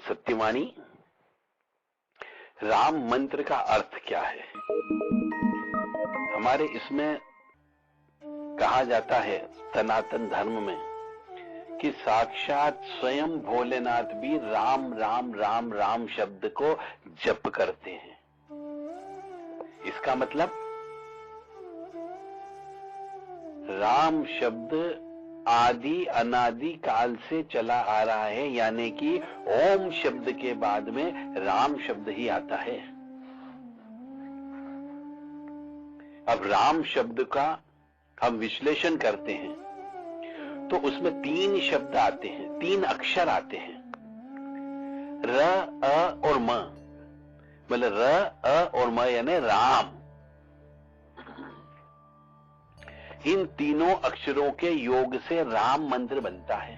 सत्यवाणी, राम मंत्र का अर्थ क्या है? हमारे इसमें कहा जाता है सनातन धर्म में कि साक्षात स्वयं भोलेनाथ भी राम राम राम राम शब्द को जप करते हैं। इसका मतलब राम शब्द आदि अनादि काल से चला आ रहा है, यानी कि ओम शब्द के बाद में राम शब्द ही आता है। अब राम शब्द का हम विश्लेषण करते हैं तो उसमें 3 शब्द आते हैं, 3 अक्षर आते हैं, र, अ और म। मतलब र, अ और म यानी राम। इन तीनों अक्षरों के योग से राम मंत्र बनता है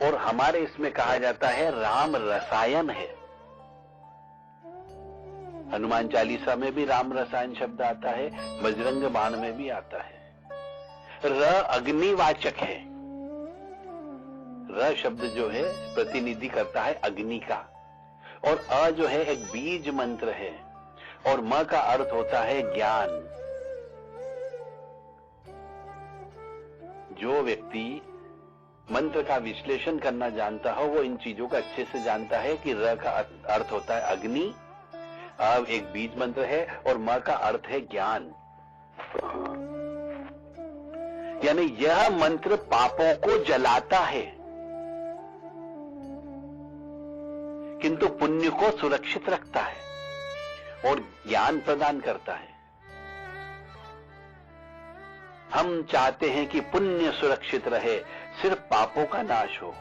और हमारे इसमें कहा जाता है राम रसायन है। हनुमान चालीसा में भी राम रसायन शब्द आता है, बजरंग बाण में भी आता है। र अग्निवाचक है। र शब्द जो है प्रतिनिधि करता है अग्नि का, और अ जो है एक बीज मंत्र है, और म का अर्थ होता है ज्ञान। जो व्यक्ति मंत्र का विश्लेषण करना जानता हो वो इन चीजों को अच्छे से जानता है कि र का अर्थ होता है अग्नि, एक बीज मंत्र है, और म का अर्थ है ज्ञान। यानी यह मंत्र पापों को जलाता है किंतु पुण्य को सुरक्षित रखता है और ज्ञान प्रदान करता है। हम चाहते हैं कि पुण्य सुरक्षित रहे, सिर्फ पापों का नाश हो,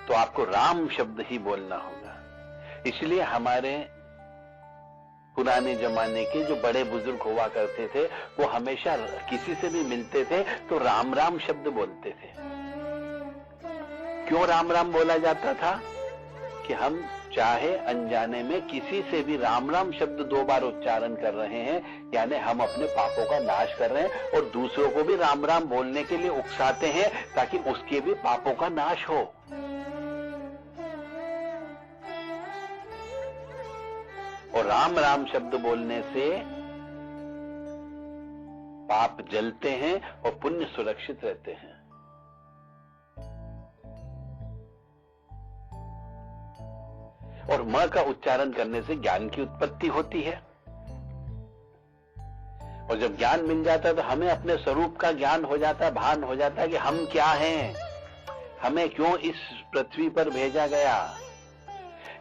तो आपको राम शब्द ही बोलना होगा। इसलिए हमारे पुराने जमाने के जो बड़े बुजुर्ग हुआ करते थे वो हमेशा किसी से भी मिलते थे तो राम राम शब्द बोलते थे। क्यों राम राम बोला जाता था? कि हम चाहे अनजाने में किसी से भी राम राम शब्द 2 बार उच्चारण कर रहे हैं, यानी हम अपने पापों का नाश कर रहे हैं और दूसरों को भी राम राम बोलने के लिए उकसाते हैं ताकि उसके भी पापों का नाश हो। और राम राम शब्द बोलने से पाप जलते हैं और पुण्य सुरक्षित रहते हैं। और म का उच्चारण करने से ज्ञान की उत्पत्ति होती है, और जब ज्ञान मिल जाता है तो हमें अपने स्वरूप का ज्ञान हो जाता है, भान हो जाता है कि हम क्या हैं, हमें क्यों इस पृथ्वी पर भेजा गया।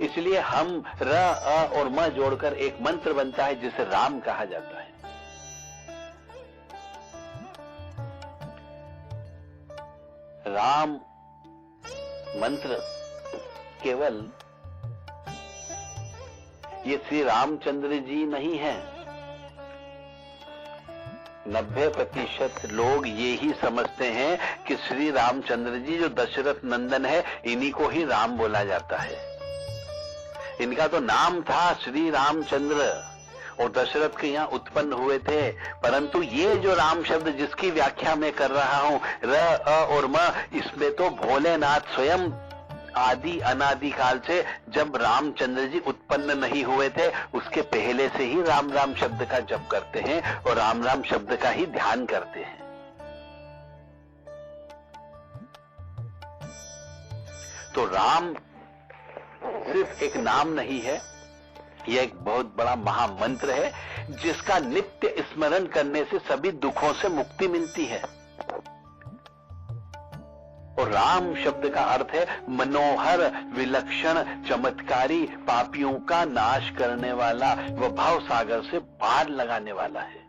इसलिए हम र, अ और म जोड़कर एक मंत्र बनता है जिसे राम कहा जाता है। राम मंत्र केवल ये श्री रामचंद्र जी नहीं है। 90% लोग ये ही समझते हैं कि श्री रामचंद्र जी जो दशरथ नंदन है इन्हीं को ही राम बोला जाता है। इनका तो नाम था श्री रामचंद्र और दशरथ के यहाँ उत्पन्न हुए थे, परंतु ये जो राम शब्द जिसकी व्याख्या मैं कर रहा हूं र, अ और म, इसमें तो भोलेनाथ स्वयं आदि अनादि काल से जब रामचंद्र जी उत्पन्न नहीं हुए थे उसके पहले से ही राम राम शब्द का जप करते हैं और राम राम शब्द का ही ध्यान करते हैं। तो राम सिर्फ एक नाम नहीं है, यह एक बहुत बड़ा महामंत्र है जिसका नित्य स्मरण करने से सभी दुखों से मुक्ति मिलती है। और राम शब्द का अर्थ है मनोहर, विलक्षण, चमत्कारी, पापियों का नाश करने वाला, वह भाव सागर से पार लगाने वाला है।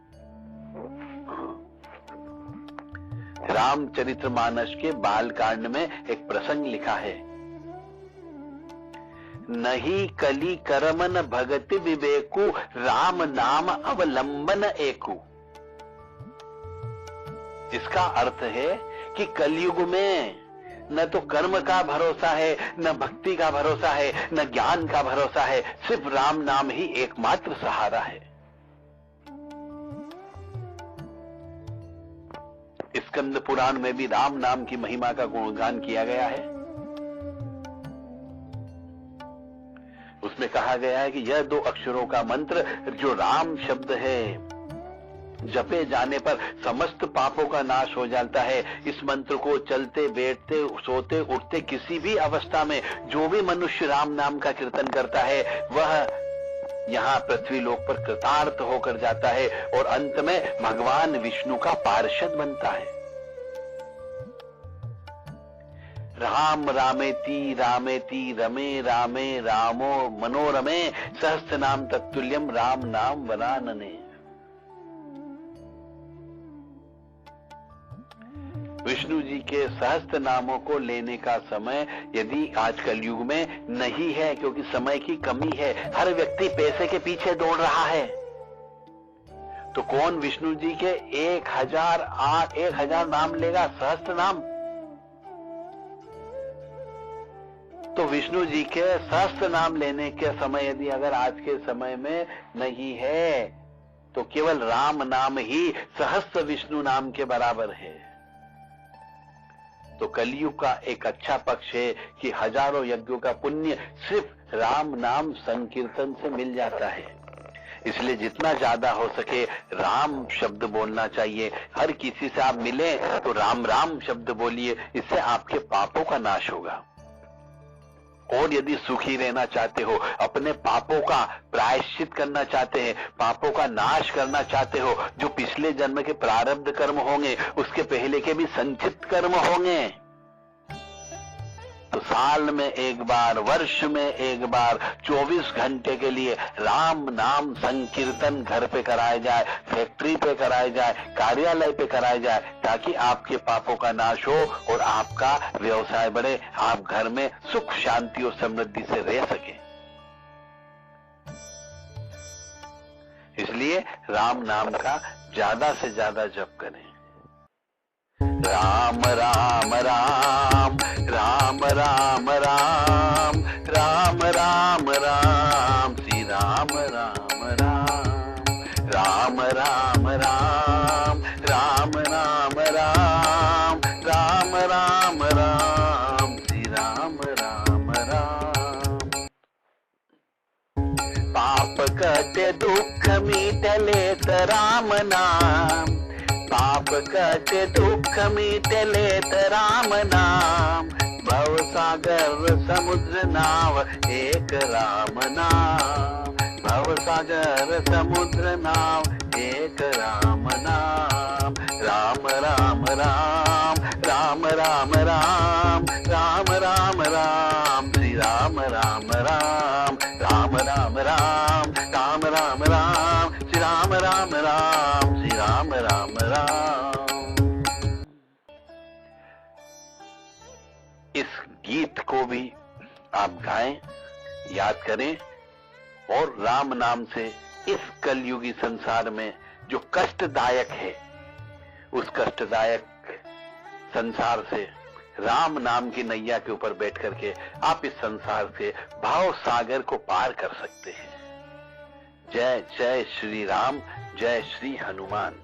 रामचरितमानस के बालकांड में एक प्रसंग लिखा है, नहीं कली करमन भगति विवेकु, राम नाम अवलंबन एकु। इसका अर्थ है कि कलयुग में न तो कर्म का भरोसा है, न भक्ति का भरोसा है, न ज्ञान का भरोसा है, सिर्फ राम नाम ही एकमात्र सहारा है। स्कंद पुराण में भी राम नाम की महिमा का गुणगान किया गया है। उसमें कहा गया है कि यह 2 अक्षरों का मंत्र जो राम शब्द है, जपे जाने पर समस्त पापों का नाश हो जाता है। इस मंत्र को चलते, बैठते, सोते, उठते, किसी भी अवस्था में जो भी मनुष्य राम नाम का कीर्तन करता है वह यहाँ पृथ्वी लोक पर कृतार्थ होकर जाता है और अंत में भगवान विष्णु का पार्षद बनता है। राम रामेति रामेति रमे रामे रामो मनोरमे सहस्त्र नाम तत्तुल्यम राम नाम वरानने। विष्णु जी के सहस्त्र नामों को लेने का समय यदि आज कलयुग में नहीं है, क्योंकि समय की कमी है, हर व्यक्ति पैसे के पीछे दौड़ रहा है, तो कौन विष्णु जी के 1000 नाम लेगा, सहस्त्र नाम? तो विष्णु जी के सहस्त्र नाम लेने के समय यदि अगर आज के समय में नहीं है तो केवल राम नाम ही सहस्त्र विष्णु नाम के बराबर है। तो कलयुग का एक अच्छा पक्ष है कि हजारों यज्ञों का पुण्य सिर्फ राम नाम संकीर्तन से मिल जाता है। इसलिए जितना ज्यादा हो सके राम शब्द बोलना चाहिए। हर किसी से आप मिले तो राम राम शब्द बोलिए, इससे आपके पापों का नाश होगा। और यदि सुखी रहना चाहते हो, अपने पापों का प्रायश्चित करना चाहते हैं, पापों का नाश करना चाहते हो, जो पिछले जन्म के प्रारब्ध कर्म होंगे, उसके पहले के भी संचित कर्म होंगे, तो साल में एक बार, वर्ष में एक बार, 24 घंटे के लिए राम नाम संकीर्तन घर पे कराया जाए, फैक्ट्री पे कराया जाए, कार्यालय पे कराया जाए, ताकि आपके पापों का नाश हो और आपका व्यवसाय बढ़े, आप घर में सुख शांति और समृद्धि से रह सके। इसलिए राम नाम का ज्यादा से ज्यादा जप करें। राम राम राम राम राम राम राम राम राम श्री राम राम राम राम राम राम राम राम राम राम राम राम श्री राम राम राम। पाप कटे दुख मिटले त राम नाम, पाप कटे दुख मिटले त राम नाम, भव सागर समुद्र नाव एक राम नाम, भव सागर समुद्र नाव एक राम नाम। राम राम राम राम राम राम राम राम राम श्री राम राम राम राम राम राम राम राम राम श्री राम राम राम श्री राम राम राम। इस गीत को भी आप गाएं, याद करें और राम नाम से इस कलयुगी संसार में जो कष्टदायक है, उस कष्टदायक संसार से राम नाम की नैया के ऊपर बैठ करके आप इस संसार से भाव सागर को पार कर सकते हैं। जय जय श्री राम, जय श्री हनुमान।